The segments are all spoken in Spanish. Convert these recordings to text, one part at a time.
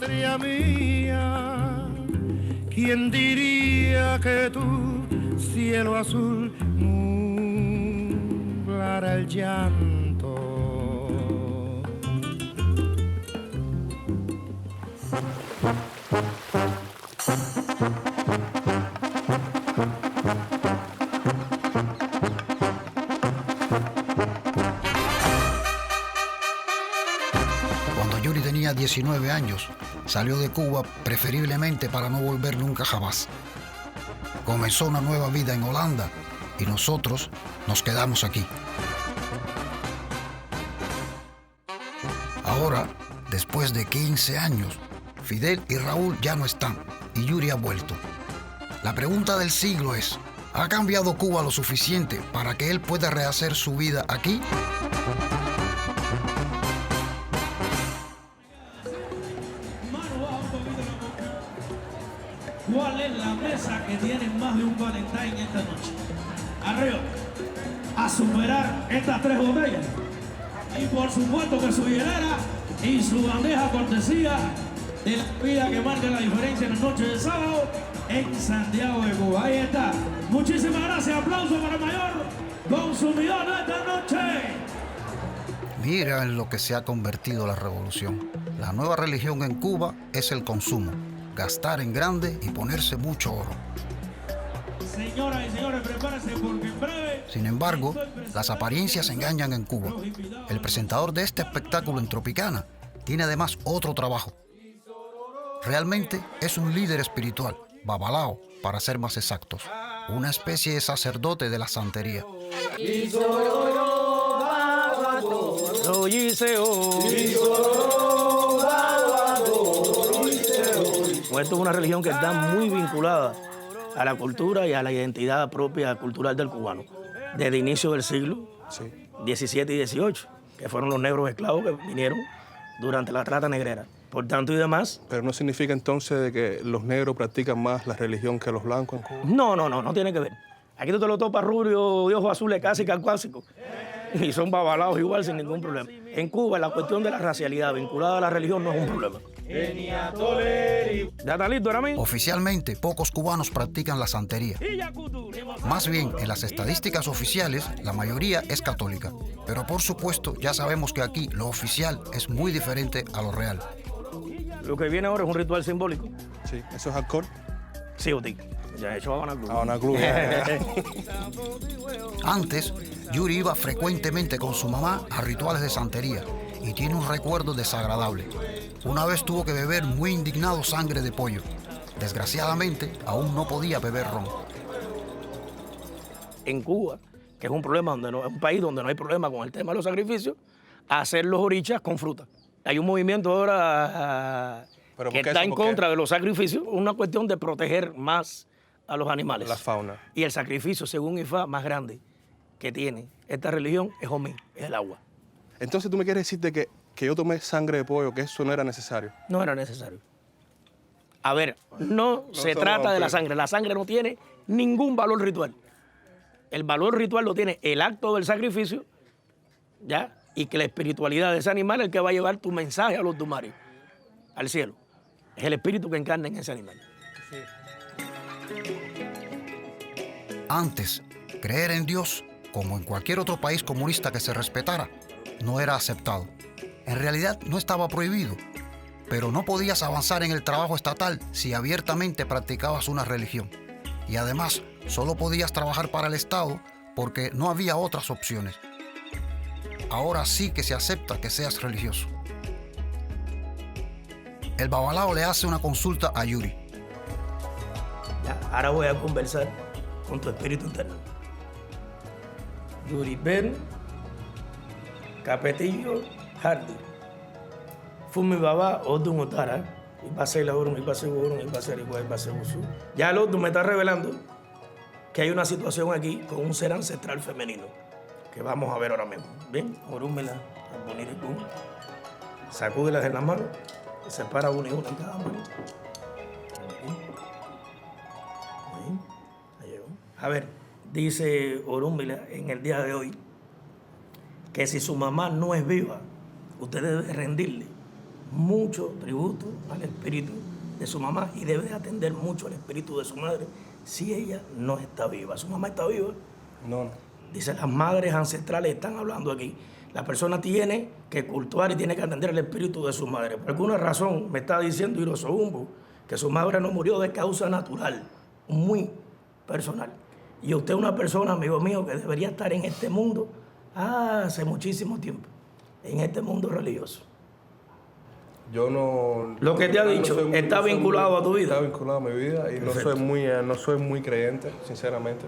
patria mía, ¿quién diría que tu cielo azul nublara el llanto? Cuando Yuri tenía 19 años, salió de Cuba preferiblemente para no volver nunca jamás. Comenzó una nueva vida en Holanda y nosotros nos quedamos aquí. Ahora, después de 15 años, Fidel y Raúl ya no están y Yuri ha vuelto. La pregunta del siglo es, ¿ha cambiado Cuba lo suficiente para que él pueda rehacer su vida aquí? ¿Cuál es la mesa que tiene más de un Valentine esta noche? Arriba, a superar estas 3 botellas. Y por supuesto que su hielera y su bandeja cortesía de la vida que marca la diferencia en la noche de sábado en Santiago de Cuba. Ahí está. Muchísimas gracias. Aplauso para el mayor consumidor de esta noche. Mira en lo que se ha convertido la revolución. La nueva religión en Cuba es el consumo. Gastar en grande y ponerse mucho oro. Señoras y señores, prepárense porque en breve... Sin embargo, las apariencias engañan en Cuba. El presentador de este espectáculo en Tropicana tiene además otro trabajo. Realmente es un líder espiritual, babalao, para ser más exactos. Una especie de sacerdote de la santería. Pues esto es una religión que está muy vinculada a la cultura y a la identidad propia cultural del cubano. Desde inicio del siglo XVII y XVIII, que fueron los negros esclavos que vinieron durante la trata negrera. Por tanto y demás... ¿Pero no significa entonces de que los negros practican más la religión que los blancos en Cuba? No tiene que ver. Aquí tú te lo topas rubio, de ojos azules, casi caucásico. Y son babalaos igual, sin ningún problema. En Cuba, la cuestión de la racialidad vinculada a la religión no es un problema. ¿Ya está listo, ahora mismo? Oficialmente, pocos cubanos practican la santería. Más bien, en las estadísticas oficiales, la mayoría es católica. Pero por supuesto, ya sabemos que aquí lo oficial es muy diferente a lo real. Lo que viene ahora es un ritual simbólico. Sí, ¿eso es alcohol? Sí, Oti. Ya he hecho Habana Club. Habana Club. Antes, Yuri iba frecuentemente con su mamá a rituales de santería y tiene un recuerdo desagradable. Una vez tuvo que beber muy indignado sangre de pollo. Desgraciadamente, aún no podía beber ron. En Cuba, que es un problema donde no, es un país donde no hay problema con el tema de los sacrificios, hacer los orichas con fruta. Hay un movimiento ahora que está en contra de los sacrificios, una cuestión de proteger más a los animales. La fauna. Y el sacrificio, según IFA, más grande que tiene esta religión es Omé, es el agua. Entonces tú me quieres decir de que yo tomé sangre de pollo, que eso no era necesario. No era necesario. A ver, no se trata de la sangre. La sangre no tiene ningún valor ritual. El valor ritual lo tiene el acto del sacrificio, ¿ya? Y que la espiritualidad de ese animal es el que va a llevar tu mensaje a los dumarios, al cielo. Es el espíritu que encarna en ese animal. Antes, creer en Dios, como en cualquier otro país comunista que se respetara, no era aceptado. En realidad no estaba prohibido, pero no podías avanzar en el trabajo estatal si abiertamente practicabas una religión. Y además, solo podías trabajar para el Estado porque no había otras opciones. Ahora sí que se acepta que seas religioso. El babalao le hace una consulta a Yuri. Ya, ahora voy a conversar con tu espíritu interno. Yuri Ben Capetillo Hardy. Fumi Baba Odun Utara. Y pasé la Urun, y pasé Urun, y pasé Igual, y pasé Usu. Ya el Odun me está revelando que hay una situación aquí con un ser ancestral femenino que vamos a ver ahora mismo. Bien, orúmela, boniricum. Sacúdelas en las manos y separa una y una en cada mano. Ahí llegó. A ver, dice Orúmila en el día de hoy que si su mamá no es viva, usted debe rendirle mucho tributo al espíritu de su mamá y debe de atender mucho al espíritu de su madre si ella no está viva. ¿Su mamá está viva? No. Dice, las madres ancestrales están hablando aquí. La persona tiene que cultuar y tiene que atender el espíritu de su madre. Por alguna razón me está diciendo Irosobumbo que su madre no murió de causa natural, muy personal. Y usted es una persona, amigo mío, que debería estar en este mundo hace muchísimo tiempo, en este mundo religioso. Yo no... Lo que te ha dicho está vinculado a tu vida. Está vinculado a mi vida y no soy muy creyente, sinceramente.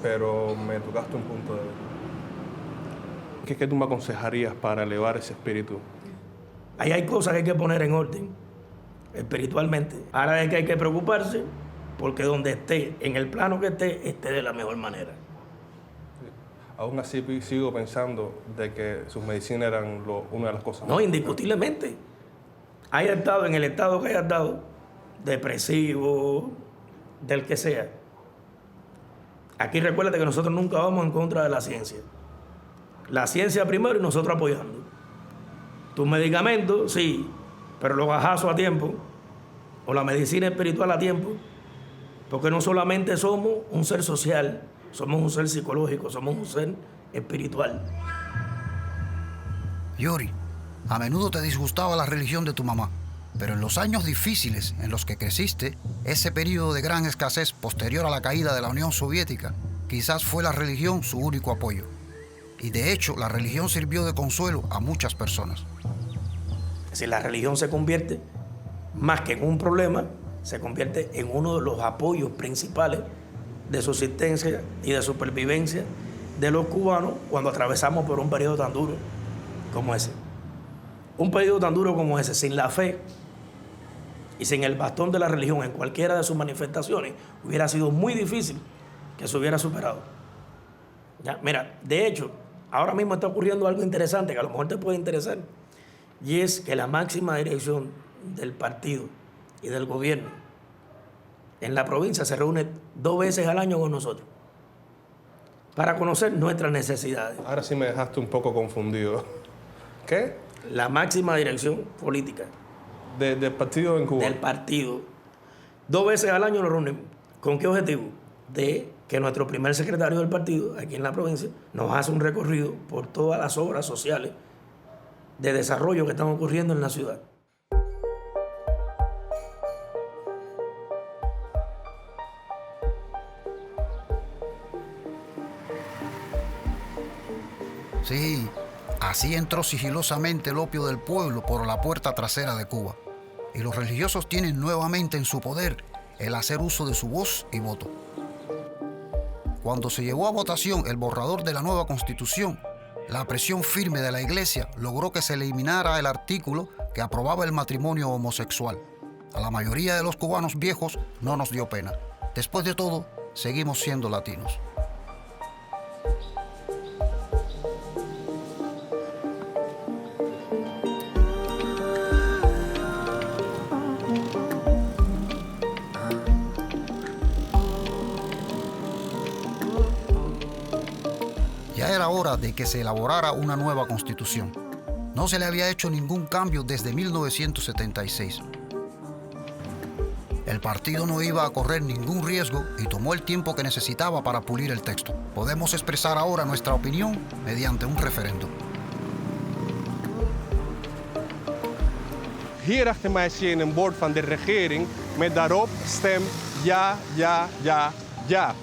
Pero me tocaste un punto de vista. ¿Qué tú me aconsejarías para elevar ese espíritu? Ahí hay cosas que hay que poner en orden espiritualmente. Ahora es que hay que preocuparse porque donde esté, en el plano que esté de la mejor manera. Aún así sigo pensando de que sus medicinas eran una de las cosas No, más indiscutiblemente. Haya estado en el estado que haya estado, depresivo, del que sea. Aquí recuérdate que nosotros nunca vamos en contra de la ciencia. La ciencia primero y nosotros apoyando. Tus medicamentos, sí, pero los gajazos a tiempo, o la medicina espiritual a tiempo, porque no solamente somos un ser social, somos un ser psicológico, somos un ser espiritual. Yori, a menudo te disgustaba la religión de tu mamá, pero en los años difíciles en los que creciste, ese periodo de gran escasez posterior a la caída de la Unión Soviética, quizás fue la religión su único apoyo. Y de hecho, la religión sirvió de consuelo a muchas personas. Si la religión se convierte, más que en un problema, se convierte en uno de los apoyos principales de subsistencia y de supervivencia de los cubanos cuando atravesamos por un periodo tan duro como ese. Un periodo tan duro como ese, sin la fe y sin el bastón de la religión en cualquiera de sus manifestaciones, hubiera sido muy difícil que se hubiera superado. ¿Ya? Mira, de hecho, ahora mismo está ocurriendo algo interesante que a lo mejor te puede interesar, y es que la máxima dirección del partido y del gobierno en la provincia se reúne 2 veces al año con nosotros para conocer nuestras necesidades. Ahora sí me dejaste un poco confundido. ¿Qué? La máxima dirección política. ¿Del partido en Cuba? Del partido. 2 veces al año nos reunimos. ¿Con qué objetivo? De que nuestro primer secretario del partido, aquí en la provincia, nos hace un recorrido por todas las obras sociales de desarrollo que están ocurriendo en la ciudad. Sí, así entró sigilosamente el opio del pueblo por la puerta trasera de Cuba. Y los religiosos tienen nuevamente en su poder el hacer uso de su voz y voto. Cuando se llevó a votación el borrador de la nueva Constitución, la presión firme de la Iglesia logró que se eliminara el artículo que aprobaba el matrimonio homosexual. A la mayoría de los cubanos viejos no nos dio pena. Después de todo, seguimos siendo latinos. Ya era hora de que se elaborara una nueva constitución. No se le había hecho ningún cambio desde 1976. El partido no iba a correr ningún riesgo y tomó el tiempo que necesitaba para pulir el texto. Podemos expresar ahora nuestra opinión mediante un referéndum. Hier achter mij zie je een bord van de regering met daarop stem ja, ja, ja, ja.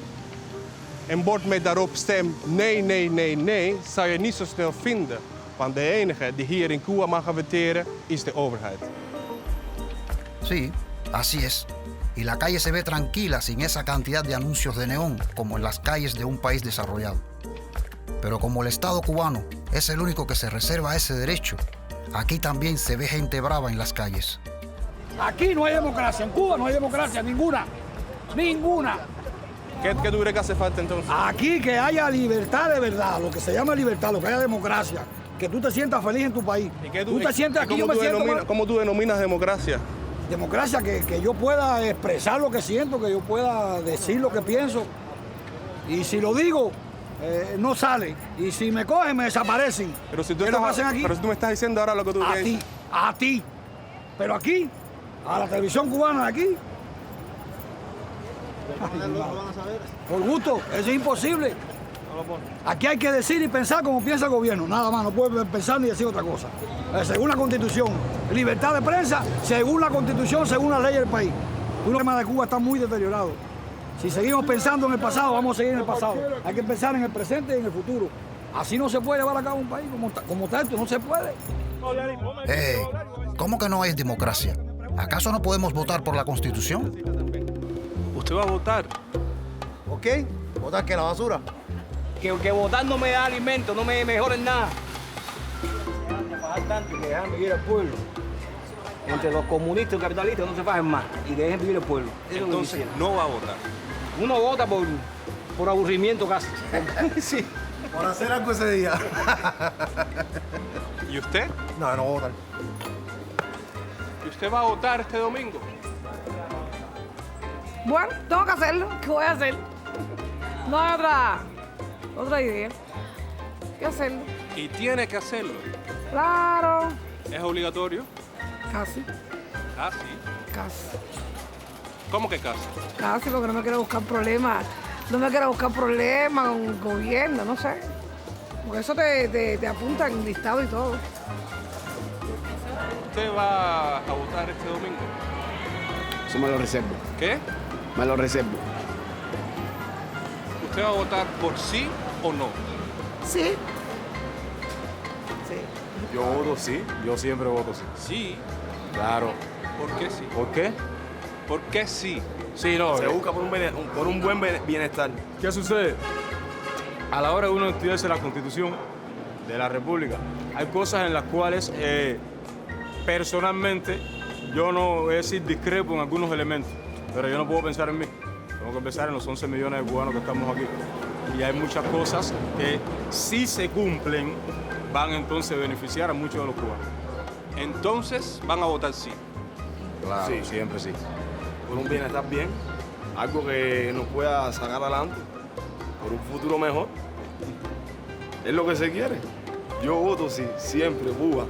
Een bord met daarop stem nee, nee, nee, nee zou je niet zo snel vinden. Want de enige die hier in Cuba mag voteren is de overheid. Sí, así es. Y la calle se ve tranquila sin esa cantidad de anuncios de neón como en las calles de un país desarrollado. Pero como el Estado cubano es el único que se reserva ese derecho, aquí también se ve gente brava en las calles. Aquí no hay democracia, en Cuba no hay democracia, ninguna. Ninguna. ¿Qué tú crees que hace falta entonces? Aquí que haya libertad de verdad, lo que se llama libertad, lo que haya democracia, que tú te sientas feliz en tu país. Tú te sientes aquí, yo me siento... ¿Cómo tú denominas democracia? Democracia, que yo pueda expresar lo que siento, que yo pueda decir lo que pienso. Y si lo digo, no sale. Y si me cogen, me desaparecen. Pero si tú, ¿Qué hacen aquí? pero si tú me estás diciendo ahora lo que tú piensas. A ti. Pero aquí, a la televisión cubana de aquí. Por gusto, eso es imposible. Aquí hay que decir y pensar como piensa el gobierno, nada más, no puede pensar ni decir otra cosa. Según la Constitución, libertad de prensa, según la Constitución, según la ley del país. El tema de Cuba está muy deteriorado. Si seguimos pensando en el pasado, vamos a seguir en el pasado. Hay que pensar en el presente y en el futuro. Así no se puede llevar a cabo un país como tanto, no se puede. ¿Cómo que no hay democracia? ¿Acaso no podemos votar por la Constitución? ¿Usted va a votar? ¿Ok? ¿Votar que la basura? Que votar no me da alimento, no me mejora en nada. Trabajar tanto y dejar vivir al pueblo. Entre los comunistas y los capitalistas no se fajen más y dejen vivir el pueblo. Eso Entonces no va a votar. Uno vota por aburrimiento casi. Sí. Por hacer algo ese día. ¿Y usted? No, no voy a votar. ¿Y usted va a votar este domingo? Bueno, tengo que hacerlo. ¿Qué voy a hacer? No hay otra idea. ¿Qué hacerlo? Y tiene que hacerlo. Claro. ¿Es obligatorio? Casi, Ah, sí. casi. ¿Cómo que casi? Casi porque no me quiero buscar problemas. No me quiero buscar problemas con el gobierno, no sé. Porque eso te apunta en listado y todo. ¿Usted va a votar este domingo? Eso me lo reservo. ¿Qué? Me lo reservo. ¿Usted va a votar por sí o no? Sí. Sí. Yo voto sí. Yo siempre voto sí. Sí. Claro. ¿Por qué sí? ¿Por qué? ¿Por qué sí? Sí, no. Se busca por un buen bienestar. ¿Qué sucede? A la hora de uno estudiarse la Constitución de la República, hay cosas en las cuales personalmente yo no voy a decir discrepo en algunos elementos, pero yo no puedo pensar en mí. Tengo que pensar en los 11 millones de cubanos que estamos aquí. Y hay muchas cosas que si se cumplen van entonces a beneficiar a muchos de los cubanos. Entonces van a votar sí. Claro, sí, siempre sí. Por un bienestar bien, algo que nos pueda sacar adelante, por un futuro mejor. Es lo que se quiere. Yo voto sí, siempre, Cuba.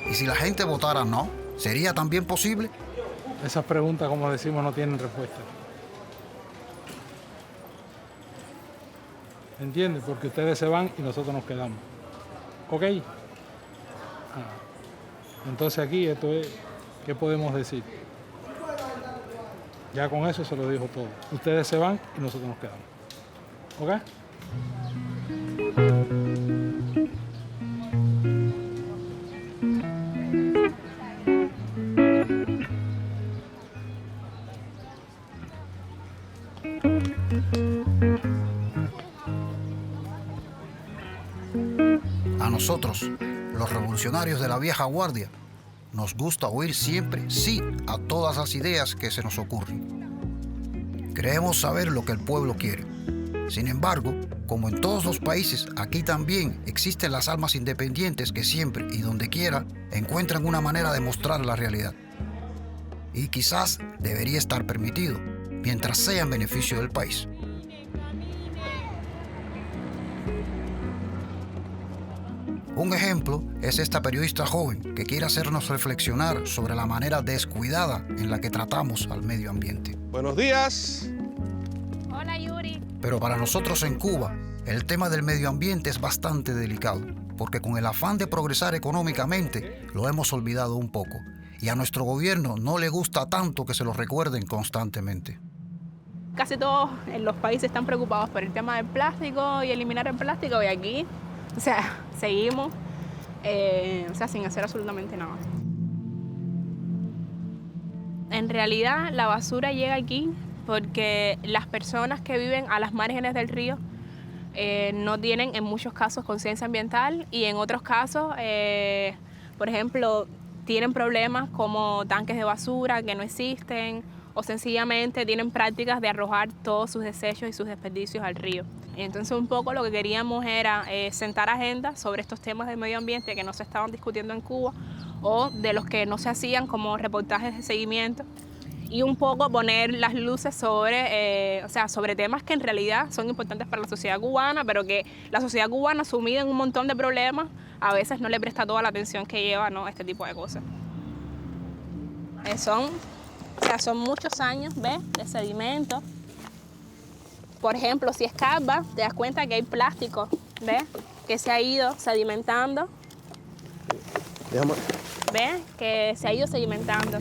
¿Y si la gente votara no? ¿Sería también posible? Esas preguntas, como decimos, no tienen respuesta. ¿Entiendes? Porque ustedes se van y nosotros nos quedamos. ¿Ok? Entonces aquí esto es, ¿qué podemos decir? Ya con eso se lo dijo todo. Ustedes se van y nosotros nos quedamos. ¿Ok? A nosotros, los revolucionarios de la vieja guardia, nos gusta oír siempre sí a todas las ideas que se nos ocurren. Creemos saber lo que el pueblo quiere. Sin embargo, como en todos los países, aquí también existen las almas independientes que siempre y donde quiera encuentran una manera de mostrar la realidad. Y quizás debería estar permitido, mientras sea en beneficio del país. Un ejemplo es esta periodista joven que quiere hacernos reflexionar sobre la manera descuidada en la que tratamos al medio ambiente. Buenos días. Hola, Yuri. Pero para nosotros en Cuba, el tema del medio ambiente es bastante delicado, porque con el afán de progresar económicamente lo hemos olvidado un poco, y a nuestro gobierno no le gusta tanto que se lo recuerden constantemente. Casi todos en los países están preocupados por el tema del plástico y eliminar el plástico, y aquí, seguimos, sin hacer absolutamente nada. En realidad, la basura llega aquí porque las personas que viven a las márgenes del río no tienen en muchos casos conciencia ambiental y en otros casos, por ejemplo, tienen problemas como tanques de basura que no existen o sencillamente tienen prácticas de arrojar todos sus desechos y sus desperdicios al río. Entonces un poco lo que queríamos era sentar agendas sobre estos temas del medio ambiente que no se estaban discutiendo en Cuba o de los que no se hacían como reportajes de seguimiento y un poco poner las luces sobre, sobre temas que en realidad son importantes para la sociedad cubana, pero que la sociedad cubana, sumida en un montón de problemas, a veces no le presta toda la atención que lleva, ¿no?, este tipo de cosas. Son muchos años, ¿ves?, de sedimento. Por ejemplo, si escarbas, te das cuenta que hay plástico, ¿ves?, que se ha ido sedimentando. ¿Ves? Que se ha ido sedimentando.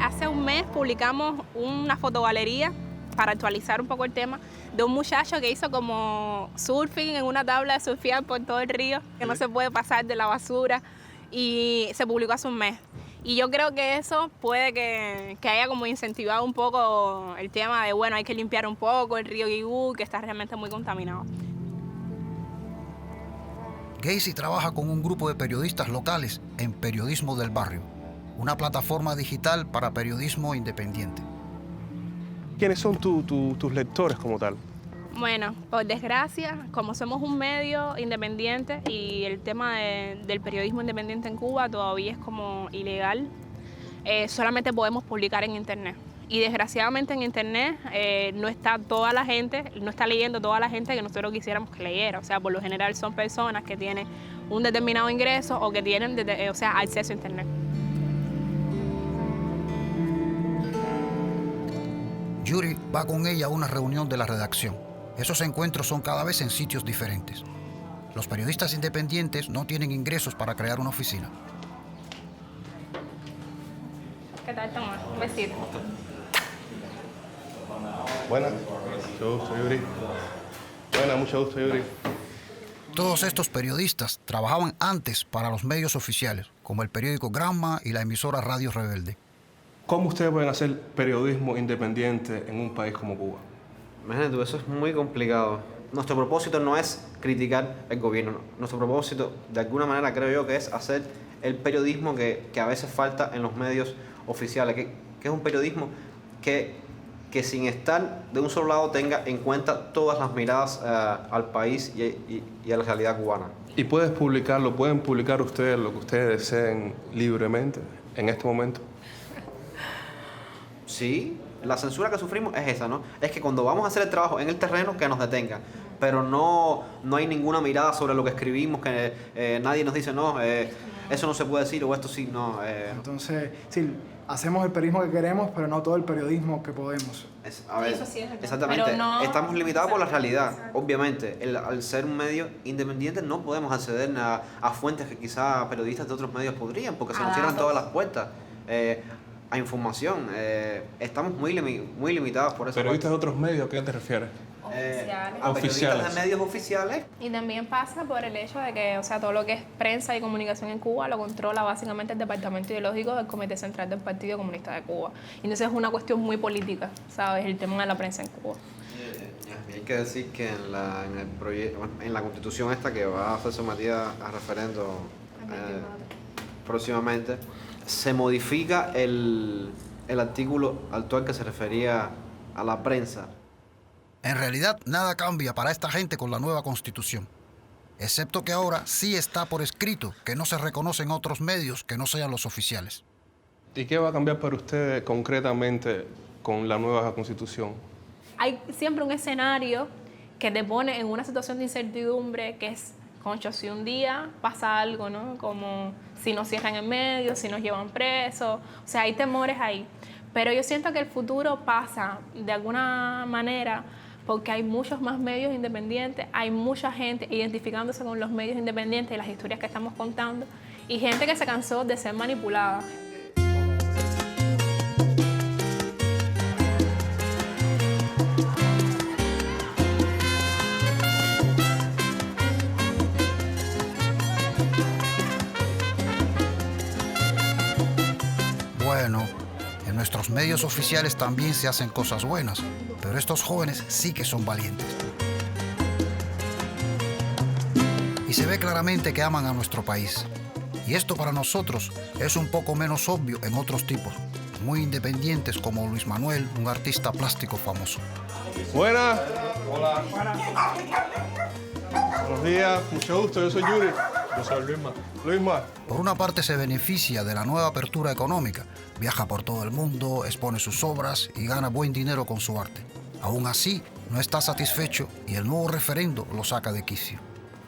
Hace un mes publicamos una fotogalería para actualizar un poco el tema de un muchacho que hizo como surfing en una tabla de surfear por todo el río, que no se puede pasar de la basura, y se publicó hace un mes. Y yo creo que eso puede que haya como incentivado un poco el tema de, bueno, hay que limpiar un poco el río Guigú, que está realmente muy contaminado. Gacy trabaja con un grupo de periodistas locales en Periodismo del Barrio, una plataforma digital para periodismo independiente. ¿Quiénes son tus lectores como tal? Bueno, por desgracia, como somos un medio independiente y el tema del periodismo independiente en Cuba todavía es como ilegal, solamente podemos publicar en Internet. Y desgraciadamente en Internet no está toda la gente, no está leyendo toda la gente que nosotros quisiéramos que leyera. O sea, por lo general son personas que tienen un determinado ingreso o que tienen acceso a Internet. Yuri va con ella a una reunión de la redacción. Esos encuentros son cada vez en sitios diferentes. Los periodistas independientes no tienen ingresos para crear una oficina. ¿Qué tal, Tomás? Un besito. Buenas, mucho gusto, Yuri. Buenas, mucho gusto, Yuri. Todos estos periodistas trabajaban antes para los medios oficiales, como el periódico Granma y la emisora Radio Rebelde. ¿Cómo ustedes pueden hacer periodismo independiente en un país como Cuba? Imagínate tú, eso es muy complicado. Nuestro propósito no es criticar el gobierno. Nuestro propósito, de alguna manera, creo yo, que es hacer el periodismo que a veces falta en los medios oficiales, que es un periodismo que sin estar de un solo lado tenga en cuenta todas las miradas al país y a la realidad cubana. ¿Y pueden publicar ustedes lo que ustedes deseen libremente en este momento? Sí, la censura que sufrimos es esa, ¿no? Es que cuando vamos a hacer el trabajo en el terreno, que nos detengan. Pero no hay ninguna mirada sobre lo que escribimos, que nadie nos dice, no, eso no se puede decir o esto sí, no. Entonces, sí, hacemos el periodismo que queremos, pero no todo el periodismo que podemos. Eso sí es verdad. Exactamente, no, estamos limitados por la realidad. Obviamente, al ser un medio independiente no podemos acceder a fuentes que quizá periodistas de otros medios podrían, porque se nos cierran todas las puertas. A información. Estamos muy limitados por eso. ¿Periodistas de otros medios? ¿A qué te refieres? A periodistas de medios oficiales. Y también pasa por el hecho de que, todo lo que es prensa y comunicación en Cuba lo controla básicamente el departamento ideológico del Comité Central del Partido Comunista de Cuba. Y entonces es una cuestión muy política, ¿sabes? El tema de la prensa en Cuba. Hay que decir que en la constitución esta que va a ser sometida a referendo próximamente, se modifica el artículo actual que se refería a la prensa. En realidad, nada cambia para esta gente con la nueva Constitución, excepto que ahora sí está por escrito que no se reconocen otros medios que no sean los oficiales. ¿Y qué va a cambiar para ustedes concretamente con la nueva Constitución? Hay siempre un escenario que te pone en una situación de incertidumbre que es, concho, si un día pasa algo, ¿no? Como si nos cierran en medio, si nos llevan presos, hay temores ahí. Pero yo siento que el futuro pasa de alguna manera porque hay muchos más medios independientes, hay mucha gente identificándose con los medios independientes y las historias que estamos contando, y gente que se cansó de ser manipulada. Bueno, en nuestros medios oficiales también se hacen cosas buenas, pero estos jóvenes sí que son valientes. Y se ve claramente que aman a nuestro país. Y esto para nosotros es un poco menos obvio en otros tipos, muy independientes como Luis Manuel, un artista plástico famoso. Buenas. Hola. Buenos días, mucho gusto, yo soy Yuri. Yo soy Luisma. Luisma. Por una parte se beneficia de la nueva apertura económica, viaja por todo el mundo, expone sus obras y gana buen dinero con su arte. Aún así, no está satisfecho y el nuevo referendo lo saca de quicio.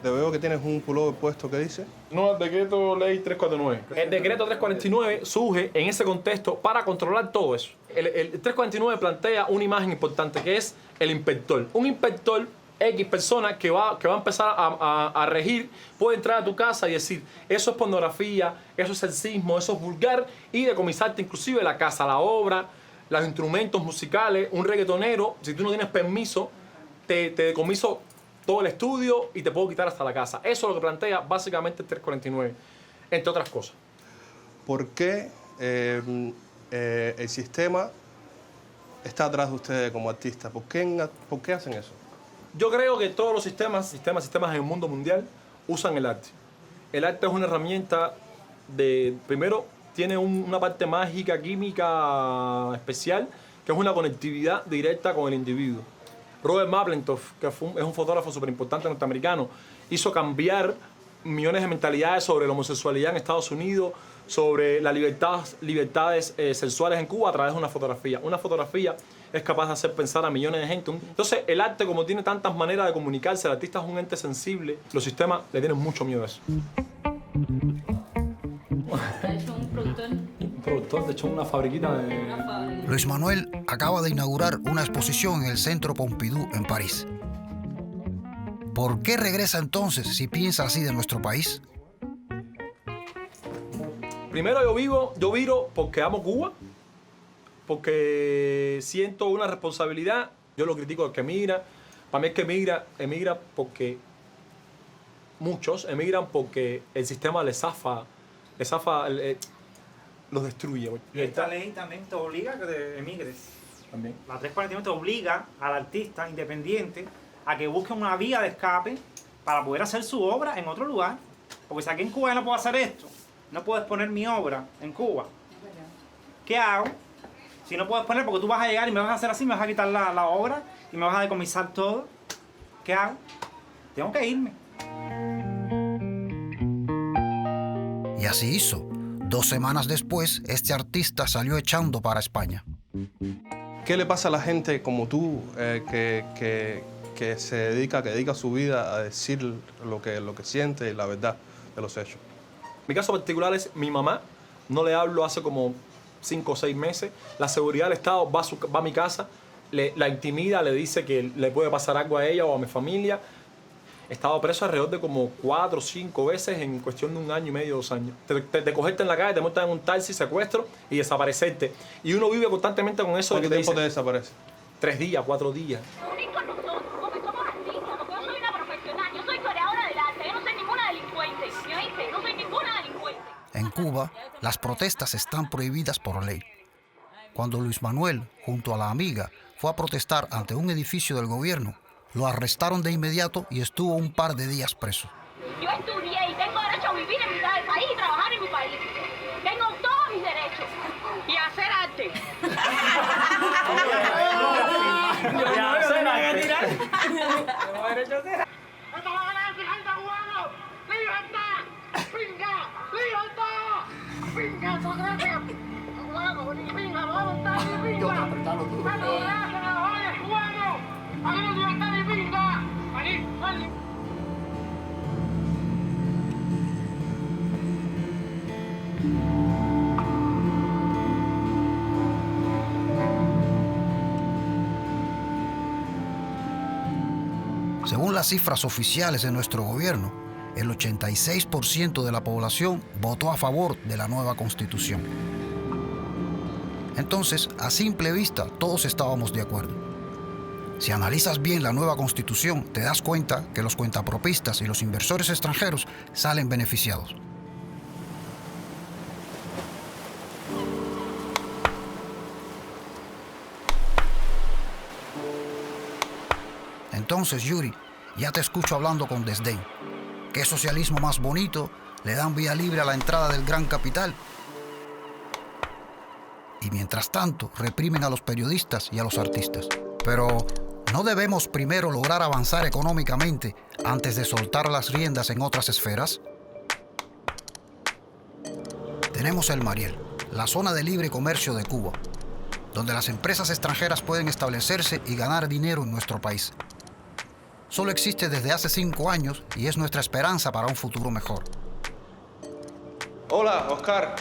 Te veo que tienes un pullover puesto, ¿qué dice? No, el decreto ley 349. El decreto 349 surge en ese contexto para controlar todo eso. El 349 plantea una imagen importante que es el inspector. Un inspector, X persona que va a empezar a regir, puede entrar a tu casa y decir, eso es pornografía, eso es sexismo, eso es vulgar, y decomisarte inclusive la casa, la obra, los instrumentos musicales. Un reggaetonero, si tú no tienes permiso, te decomiso todo el estudio y te puedo quitar hasta la casa. Eso es lo que plantea básicamente el 349, entre otras cosas. ¿Por qué el sistema está atrás de ustedes como artistas? ¿Por qué hacen eso? Yo creo que todos los sistemas en el mundo mundial usan el arte. El arte es una herramienta primero, tiene una parte mágica, química especial, que es una conectividad directa con el individuo. Robert Mappletoft, que es un fotógrafo súper importante norteamericano, hizo cambiar millones de mentalidades sobre la homosexualidad en Estados Unidos, sobre las libertades sexuales en Cuba a través de una fotografía. Una fotografía es capaz de hacer pensar a millones de gente. Entonces, el arte, como tiene tantas maneras de comunicarse, el artista es un ente sensible, los sistemas le tienen mucho miedo a eso. De hecho, una fabriquita de... Luis Manuel acaba de inaugurar una exposición en el Centro Pompidou en París. ¿Por qué regresa entonces si piensa así de nuestro país? Primero yo viro porque amo Cuba, porque siento una responsabilidad. Yo lo critico al que emigra. Para mí el que emigra porque muchos emigran porque el sistema les zafa, los destruye. Y esta ley también te obliga a que te emigres. También. La 349 te obliga al artista independiente a que busque una vía de escape para poder hacer su obra en otro lugar. Porque si aquí en Cuba yo no puedo hacer esto, no puedo exponer mi obra en Cuba, ¿qué hago? Si no puedo exponer porque tú vas a llegar y me vas a hacer así, me vas a quitar la obra y me vas a decomisar todo, ¿qué hago? Tengo que irme. Y así hizo. 2 semanas después, este artista salió echando para España. ¿Qué le pasa a la gente como tú que dedica su vida a decir lo que siente y la verdad de los hechos? Mi caso particular es mi mamá. No le hablo hace como 5 o 6 meses. La seguridad del Estado va a mi casa, la intimida, le dice que le puede pasar algo a ella o a mi familia. He estado preso alrededor de como 4 o 5 veces en cuestión de 1 año y medio, 2 años. Te cogerte en la calle, te montan en un taxi, secuestro y desaparecerte. Y uno vive constantemente con eso. ¿Cuánto tiempo te desaparece? 3 días, 4 días. En Cuba, las protestas están prohibidas por ley. Cuando Luis Manuel, junto a la amiga, fue a protestar ante un edificio del gobierno, lo arrestaron de inmediato y estuvo un par de días preso. Yo estudié y tengo derecho a vivir en mitad del país y trabajar en mi país. Tengo todos mis derechos. Y a hacer arte. Según las cifras oficiales de nuestro gobierno, el 86% de la población votó a favor de la nueva Constitución. Entonces, a simple vista, todos estábamos de acuerdo. Si analizas bien la nueva Constitución, te das cuenta que los cuentapropistas y los inversores extranjeros salen beneficiados. Entonces, Yuri, ya te escucho hablando con desdén. ¿Qué socialismo más bonito? Le dan vía libre a la entrada del gran capital. y mientras tanto reprimen a los periodistas y a los artistas. Pero ¿no debemos primero lograr avanzar económicamente antes de soltar las riendas en otras esferas? Tenemos el Mariel, la zona de libre comercio de Cuba, donde las empresas extranjeras pueden establecerse y ganar dinero en nuestro país. Solo existe desde hace 5 años y es nuestra esperanza para un futuro mejor. Hola, Oscar.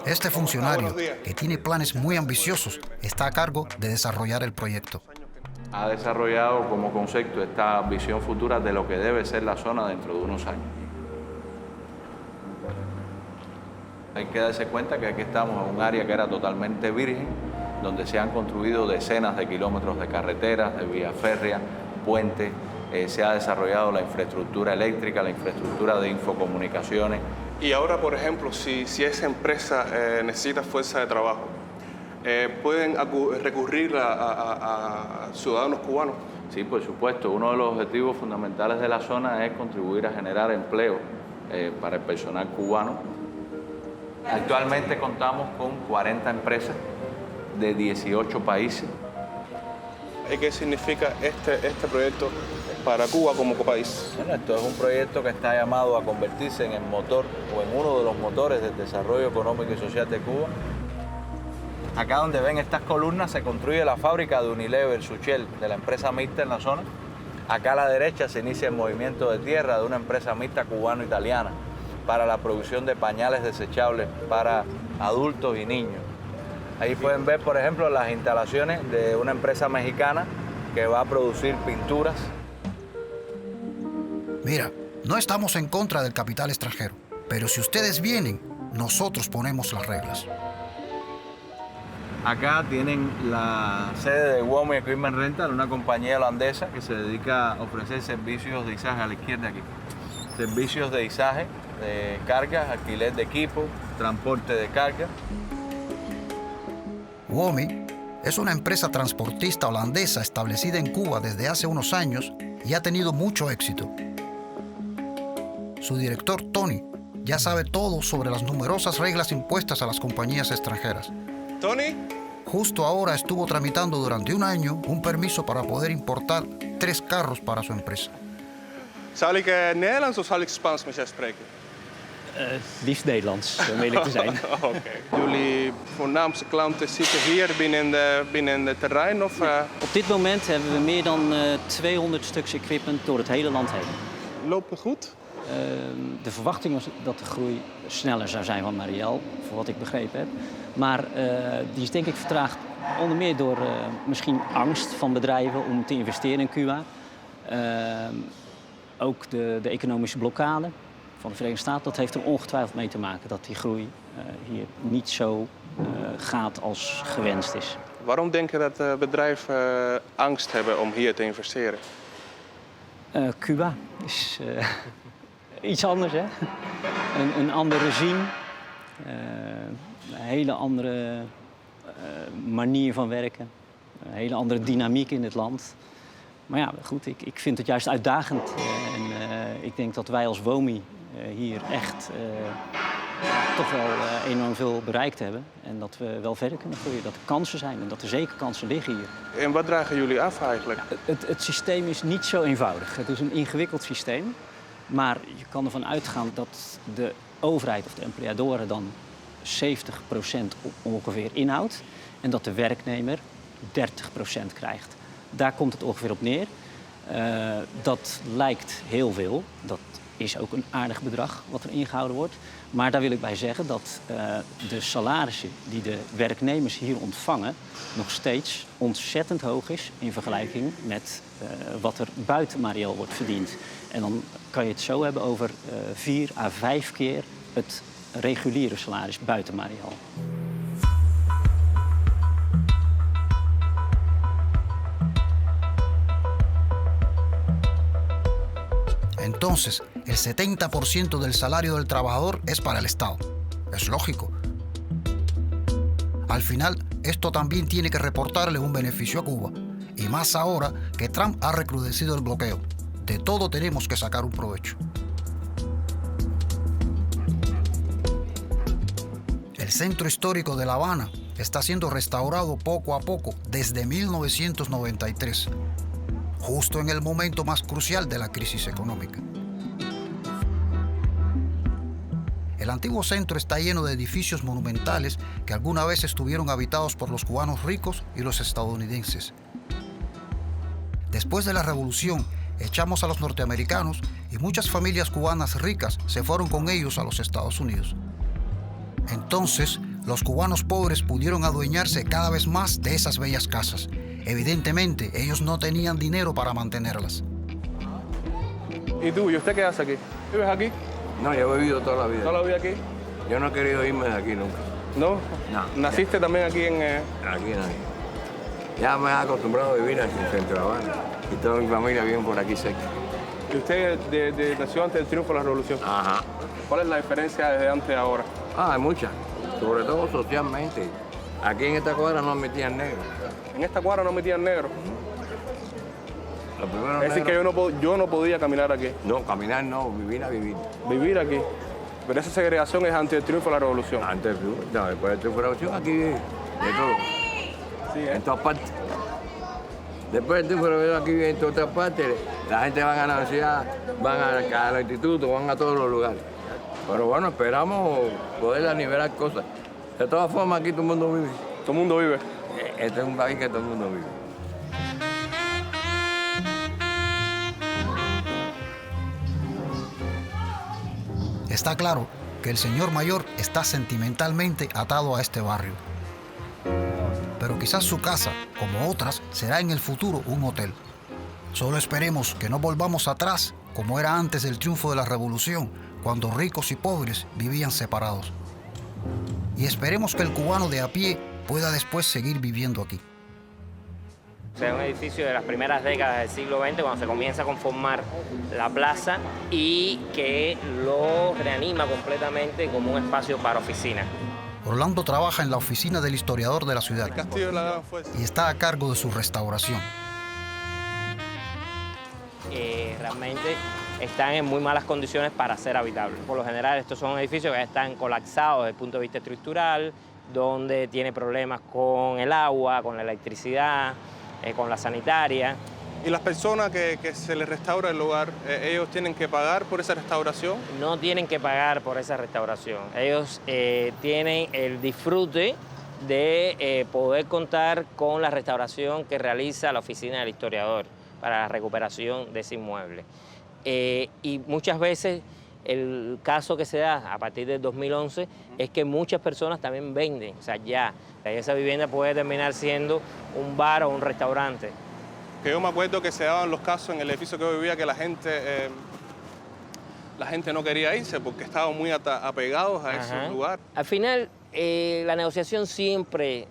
Este funcionario, que tiene planes muy ambiciosos, está a cargo de desarrollar el proyecto. Ha desarrollado como concepto esta visión futura de lo que debe ser la zona dentro de unos años. Hay que darse cuenta que aquí estamos en un área que era totalmente virgen, donde se han construido decenas de kilómetros de carreteras, de vías férreas, puentes, se ha desarrollado la infraestructura eléctrica, la infraestructura de infocomunicaciones. Y ahora, por ejemplo, si esa empresa necesita fuerza de trabajo, ¿pueden recurrir a ciudadanos cubanos? Sí, por supuesto. Uno de los objetivos fundamentales de la zona es contribuir a generar empleo para el personal cubano. Actualmente contamos con 40 empresas de 18 países. ¿Y qué significa este proyecto para Cuba como país? Bueno, esto es un proyecto que está llamado a convertirse en el motor o en uno de los motores del desarrollo económico y social de Cuba. Acá donde ven estas columnas se construye la fábrica de Unilever Suchel, de la empresa mixta en la zona. Acá a la derecha se inicia el movimiento de tierra de una empresa mixta cubano-italiana para la producción de pañales desechables para adultos y niños. Ahí pueden ver, por ejemplo, las instalaciones de una empresa mexicana que va a producir pinturas. Mira, no estamos en contra del capital extranjero, pero si ustedes vienen, nosotros ponemos las reglas. Acá tienen la sede de Womi Equipment Rental, una compañía holandesa que se dedica a ofrecer servicios de izaje a la izquierda aquí. Servicios de izaje, de cargas, alquiler de equipo, transporte de carga. Womi es una empresa transportista holandesa establecida en Cuba desde hace unos años y ha tenido mucho éxito. Su director, Tony, ya sabe todo sobre las numerosas reglas impuestas a las compañías extranjeras. ¿Tony? Justo ahora estuvo tramitando durante un año un permiso para poder importar 3 carros para su empresa. Zal ik Nederlands of zal ik Spaans met jou spreken? Liefst Nederlands, om eerlijk te zijn. Oké. Jullie voornaamste klanten zitten hier binnen het terrein? Of, Op dit moment hebben we meer dan 200 stuks equipment door het hele land heen. Loopt het goed? De verwachting was dat de groei sneller zou zijn van Mariel, voor wat ik begrepen heb. Maar die is denk ik vertraagd onder meer door misschien angst van bedrijven om te investeren in Cuba. Ook de economische blokkade van de Verenigde Staten, dat heeft er ongetwijfeld mee te maken dat die groei hier niet zo gaat als gewenst is. Waarom denken dat bedrijven angst hebben om hier te investeren? Cuba is iets anders, hè? Een ander regime, een hele andere manier van werken, een hele andere dynamiek in het land. Maar ja, goed, ik vind het juist uitdagend. Ik denk dat wij als WOMI hier echt toch wel enorm veel bereikt hebben. En dat we wel verder kunnen groeien, dat er kansen zijn en dat er zeker kansen liggen hier. En wat dragen jullie af eigenlijk? Het systeem is niet zo eenvoudig. Het is een ingewikkeld systeem. Maar je kan ervan uitgaan dat de overheid of de empleadoren dan 70% ongeveer inhoudt. En dat de werknemer 30% krijgt. Daar komt het ongeveer op neer. Dat lijkt heel veel. Dat is ook een aardig bedrag wat er ingehouden wordt. Maar daar wil ik bij zeggen dat de salarissen die de werknemers hier ontvangen nog steeds ontzettend hoog is in vergelijking met wat er buiten Mariel wordt verdiend. En dan kan je het zo hebben over 4 à 5 keer het reguliere salaris buiten Mariel. Entonces, el 70% del salario del trabajador es para el Estado. Es lógico. Al final, esto también tiene que reportarle un beneficio a Cuba. Y más ahora que Trump ha recrudecido el bloqueo. De todo tenemos que sacar un provecho. El centro histórico de La Habana está siendo restaurado poco a poco desde 1993, justo en el momento más crucial de la crisis económica. El antiguo centro está lleno de edificios monumentales que alguna vez estuvieron habitados por los cubanos ricos y los estadounidenses. Después de la revolución, echamos a los norteamericanos y muchas familias cubanas ricas se fueron con ellos a los Estados Unidos. Entonces, los cubanos pobres pudieron adueñarse cada vez más de esas bellas casas. Evidentemente, ellos no tenían dinero para mantenerlas. ¿Y tú? ¿Y usted qué hace aquí? ¿Vives aquí? No, yo he vivido toda la vida. ¿Toda la vida aquí? Yo no he querido irme de aquí nunca. ¿No? No. ¿Naciste también aquí en...? Aquí no. Ya me he acostumbrado a vivir aquí en Centro Habana. Y toda mi familia vive por aquí cerca. ¿Y usted nació antes del triunfo de la revolución? Ajá. ¿Cuál es la diferencia desde antes a ahora? Hay muchas. Sobre todo socialmente. Aquí en esta cuadra no admitían negros. ¿En esta cuadra no admitían negros? Los primeros es decir, que yo no podía caminar aquí. No, caminar no, vivir a vivir. Vivir aquí. Pero esa segregación es antes del triunfo de la revolución. Antes del triunfo, no, después del triunfo de la revolución aquí vive de todo. Sí, en todas partes. Después del triunfo de la revolución aquí vive en todas partes. La gente va a la universidad, van al instituto, van a todos los lugares. Pero bueno, esperamos poder nivelar cosas. De todas formas, aquí todo el mundo vive. ¿Todo el mundo vive? Este es un país que todo el mundo vive. Está claro que el señor mayor está sentimentalmente atado a este barrio. Pero quizás su casa, como otras, será en el futuro un hotel. Solo esperemos que no volvamos atrás como era antes del triunfo de la revolución, cuando ricos y pobres vivían separados. Y esperemos que el cubano de a pie pueda después seguir viviendo aquí. O sea, es un edificio de las primeras décadas del siglo XX, cuando se comienza a conformar la plaza y que lo reanima completamente como un espacio para oficinas. Orlando trabaja en la oficina del historiador de la ciudad y está a cargo de su restauración. Realmente están en muy malas condiciones para ser habitables. Por lo general, estos son edificios que están colapsados desde el punto de vista estructural, donde tiene problemas con el agua, con la electricidad, con la sanitaria. ¿Y las personas que se les restaura el lugar, ellos tienen que pagar por esa restauración? No tienen que pagar por esa restauración. Ellos tienen el disfrute de poder contar con la restauración que realiza la oficina del historiador para la recuperación de ese inmueble. Y muchas veces el caso que se da a partir del 2011 es que muchas personas también venden, o sea, ya esa vivienda puede terminar siendo un bar o un restaurante. Que yo me acuerdo que se daban los casos en el edificio que yo vivía que la gente no quería irse porque estaban muy apegados a ese lugar. Al final, la negociación siempre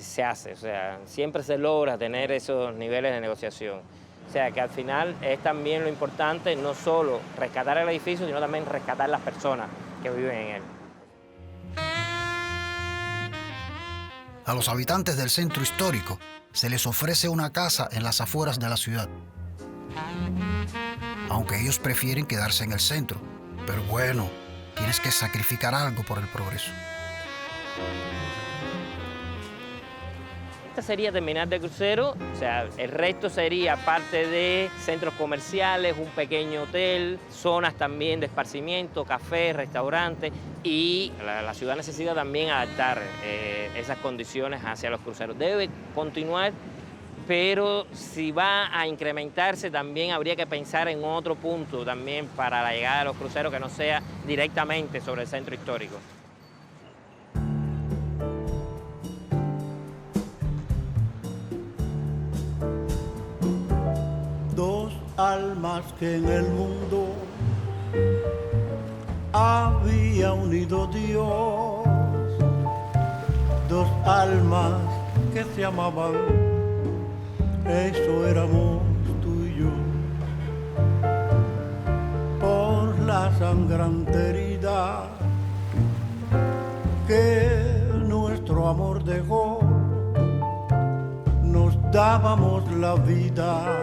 se hace, o sea, siempre se logra tener esos niveles de negociación. O sea, que al final es también lo importante no solo rescatar el edificio, sino también rescatar las personas que viven en él. A los habitantes del centro histórico se les ofrece una casa en las afueras de la ciudad. Aunque ellos prefieren quedarse en el centro. Pero bueno, tienes que sacrificar algo por el progreso. Esta sería terminal de crucero, o sea, el resto sería parte de centros comerciales, un pequeño hotel, zonas también de esparcimiento, cafés, restaurantes, y la ciudad necesita también adaptar esas condiciones hacia los cruceros. Debe continuar, pero si va a incrementarse también habría que pensar en otro punto también para la llegada de los cruceros que no sea directamente sobre el centro histórico. Dos almas que en el mundo había unido Dios, dos almas que se amaban, eso éramos tú y yo. Por la sangrante herida que nuestro amor dejó, nos dábamos la vida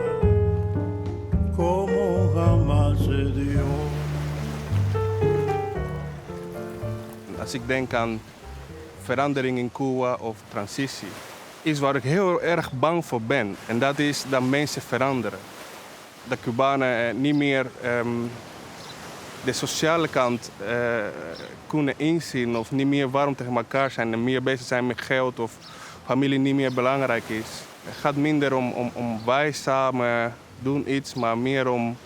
como jamás se dio. Als ik denk aan verandering in Cuba of transitie. Iets waar ik heel erg bang voor ben. En dat is dat mensen veranderen. De Cubanen niet meer de sociale kant kunnen inzien of niet meer warm tegen elkaar zijn en meer bezig zijn met geld of familie niet meer belangrijk is. Het gaat minder om wij samen doen iets, maar meer om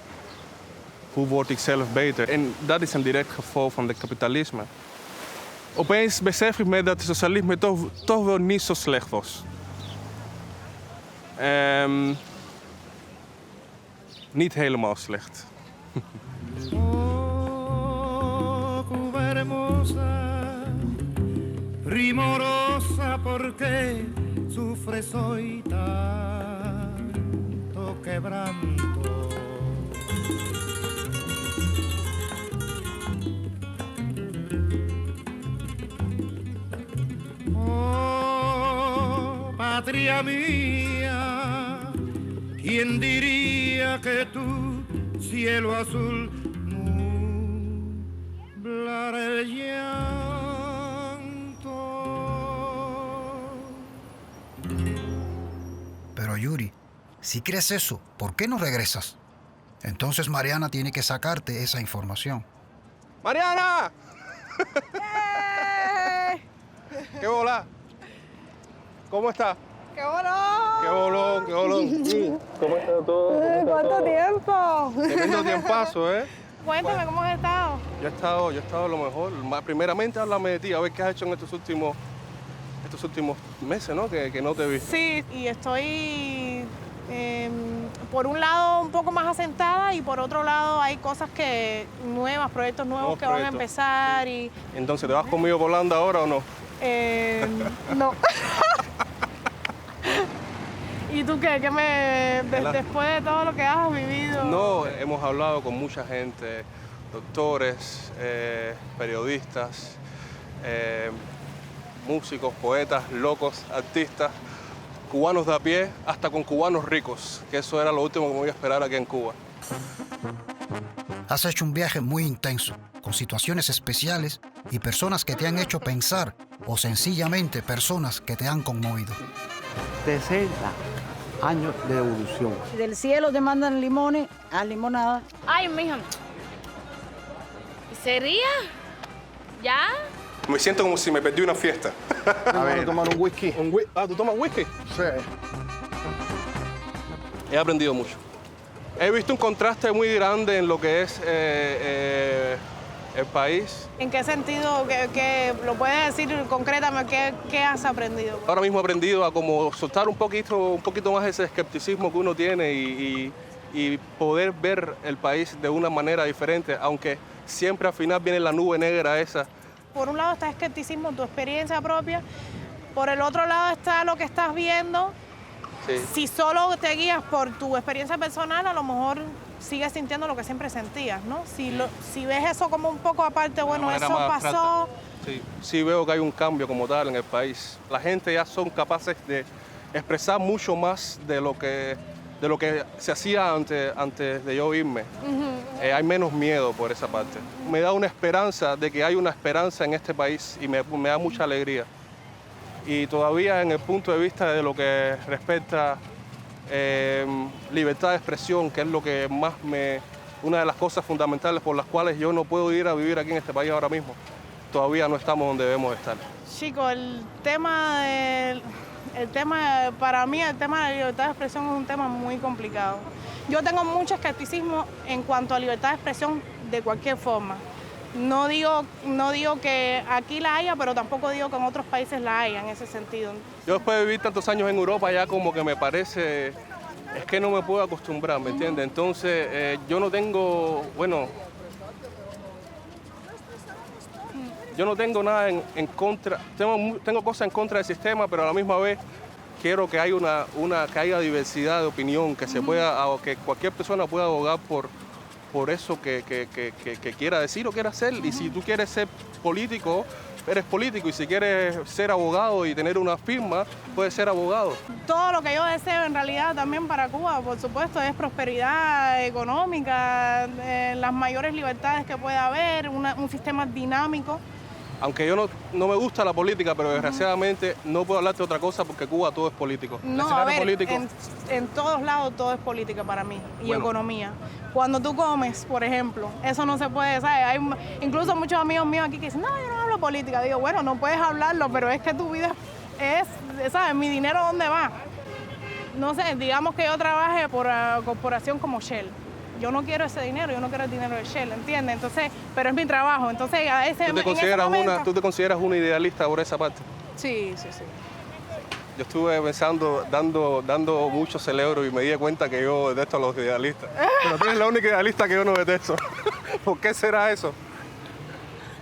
hoe word ik zelf beter. En dat is een direct gevolg van het kapitalisme. Opeens besef ik me dat het socialisme toch wel niet zo slecht was. Niet helemaal slecht. Oh, Cuba hermosa, primorosa, porque sufres hoy tanto quebranto. Oh, patria mía, ¿quién diría que tu cielo azul nublara el llanto? Pero Yuri, si crees eso, ¿por qué no regresas? Entonces Mariana tiene que sacarte esa información. ¡Mariana! ¿Qué bola? ¿Cómo está? ¡Qué bolón! ¡Qué bolón, qué bolón! ¿Cómo está todo? ¿Cuánto tiempo? Tremendo tiempazo, ¿eh? Cuéntame, ¿cómo has estado? Yo he estado lo mejor. Primeramente, háblame de ti, a ver qué has hecho en estos últimos meses, ¿no? Que no te vi. Sí, y estoy, por un lado, un poco más asentada y por otro lado hay cosas nuevas, proyectos nuevos que van a empezar y... Entonces, ¿te vas conmigo por Holanda ahora o no? No. ¿Y tú qué? Después de todo lo que has vivido? No, hemos hablado con mucha gente, doctores, periodistas, músicos, poetas, locos, artistas, cubanos de a pie, hasta con cubanos ricos, que eso era lo último que me voy a esperar aquí en Cuba. Has hecho un viaje muy intenso, con situaciones especiales y personas que te han hecho pensar, o sencillamente personas que te han conmovido. 60 años de evolución. Del cielo te mandan limones a limonada. Ay, mija. ¿Sería? ¿Ya? Me siento como si me perdí una fiesta. A ver, tomar un whisky. ¿Tú tomas whisky? Sí. He aprendido mucho. He visto un contraste muy grande en lo que es el país. ¿En qué sentido? ¿Qué lo puedes decir concretamente? ¿Qué has aprendido? Ahora mismo he aprendido a como soltar un poquito más ese escepticismo que uno tiene y poder ver el país de una manera diferente, aunque siempre al final viene la nube negra esa. Por un lado está el escepticismo, tu experiencia propia. Por el otro lado está lo que estás viendo. Sí. Si solo te guías por tu experiencia personal, a lo mejor sigues sintiendo lo que siempre sentías, ¿no? Si ves eso como un poco aparte, bueno, eso pasó. Sí, veo que hay un cambio como tal en el país. La gente ya son capaces de expresar mucho más de lo que se hacía antes de yo irme. Hay menos miedo por esa parte. Me da una esperanza de que hay una esperanza en este país y me da mucha alegría. Y todavía en el punto de vista de lo que respecta libertad de expresión, que es lo que más una de las cosas fundamentales por las cuales yo no puedo ir a vivir aquí en este país ahora mismo, todavía no estamos donde debemos estar. Chico, para mí el tema de la libertad de expresión es un tema muy complicado. Yo tengo mucho escepticismo en cuanto a libertad de expresión de cualquier forma. No digo que aquí la haya, pero tampoco digo que en otros países la haya en ese sentido. Yo después de vivir tantos años en Europa ya como que me parece, es que no me puedo acostumbrar, ¿me entiendes? Entonces yo no tengo, yo no tengo nada en contra, tengo cosas en contra del sistema, pero a la misma vez quiero que haya que haya diversidad de opinión, que que cualquier persona pueda abogar por eso que quiera decir o quiera hacer. Y si tú quieres ser político, eres político. Y si quieres ser abogado y tener una firma, puedes ser abogado. Todo lo que yo deseo en realidad también para Cuba, por supuesto, es prosperidad económica, las mayores libertades que pueda haber, un sistema dinámico Aunque yo no me gusta la política, pero desgraciadamente no puedo hablarte de otra cosa porque Cuba todo es político. No, a ver, en todos lados todo es política para mí y economía. Cuando tú comes, por ejemplo, eso no se puede, ¿sabes? Hay incluso muchos amigos míos aquí que dicen, no, yo no hablo política. Digo, bueno, no puedes hablarlo, pero es que tu vida es, ¿sabes? Mi dinero, ¿dónde va? No sé, digamos que yo trabaje por una corporación como Shell. Yo no quiero ese dinero, yo no quiero el dinero de Shell, ¿entiendes? Entonces, pero es mi trabajo. Entonces, a ese momento... ¿Tú te consideras una idealista por esa parte? Sí. Yo estuve pensando, dando mucho cerebro y me di cuenta que yo detesto a los idealistas. Pero tú eres la única idealista que yo no detesto. ¿Por qué será eso?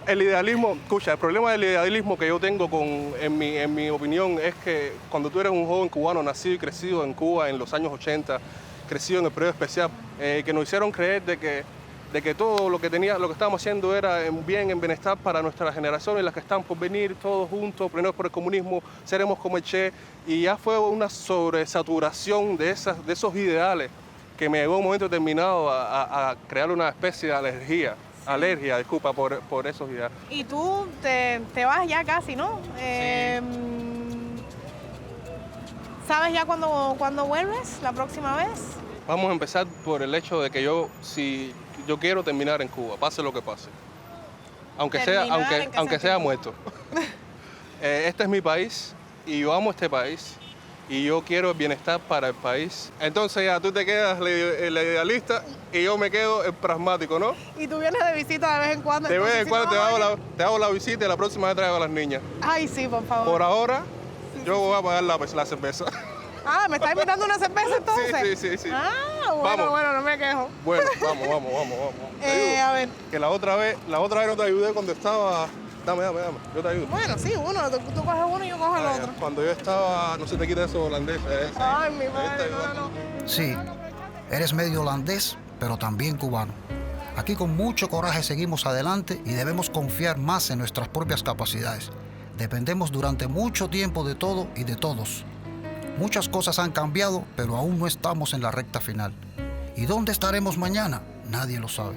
El idealismo, escucha, el problema del idealismo que yo tengo en mi opinión es que cuando tú eres un joven cubano nacido y crecido en Cuba en los años 80, crecido en el periodo especial, que nos hicieron creer de que todo lo que estábamos haciendo era en bien, en bienestar para nuestra generación y las que están por venir, todos juntos, premiados por el comunismo, seremos como el Che, y ya fue una sobresaturación de esos ideales que me llegó un momento determinado a crear una especie de alergia, disculpa, por esos ideales. Y tú te vas ya casi, ¿no? ¿Sabes ya cuándo vuelves la próxima vez? Vamos a empezar por el hecho de que si yo quiero terminar en Cuba, pase lo que pase. Aunque sea muerto. Este es mi país y yo amo este país y yo quiero el bienestar para el país. Entonces ya tú te quedas el idealista y yo me quedo el pragmático, ¿no? Y tú vienes de visita de vez en cuando. De vez en cuando te hago la visita y la próxima vez traigo a las niñas. Ay, sí, por favor. Por ahora, yo voy a pagar la cerveza. Ah, ¿me estás invitando una cerveza entonces? Sí. Ah, bueno, no me quejo. Bueno, vamos. A ver. Que la otra vez no te ayudé cuando estaba... Dame, yo te ayudo. Bueno, sí, tú coges uno y yo cojo el otro. Cuando yo estaba, no se te quita eso holandés. Ay, mi madre, no. Sí, eres medio holandés, pero también cubano. Aquí con mucho coraje seguimos adelante y debemos confiar más en nuestras propias capacidades. Dependemos durante mucho tiempo de todo y de todos. Muchas cosas han cambiado, pero aún no estamos en la recta final. ¿Y dónde estaremos mañana? Nadie lo sabe.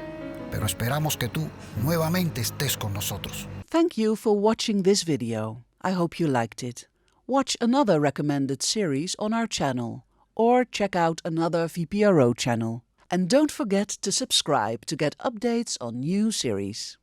Pero esperamos que tú nuevamente estés con nosotros. Thank you for watching this video. I hope you liked it. Watch another recommended series on our channel, or check out another VPRO channel. And don't forget to subscribe to get updates on new series.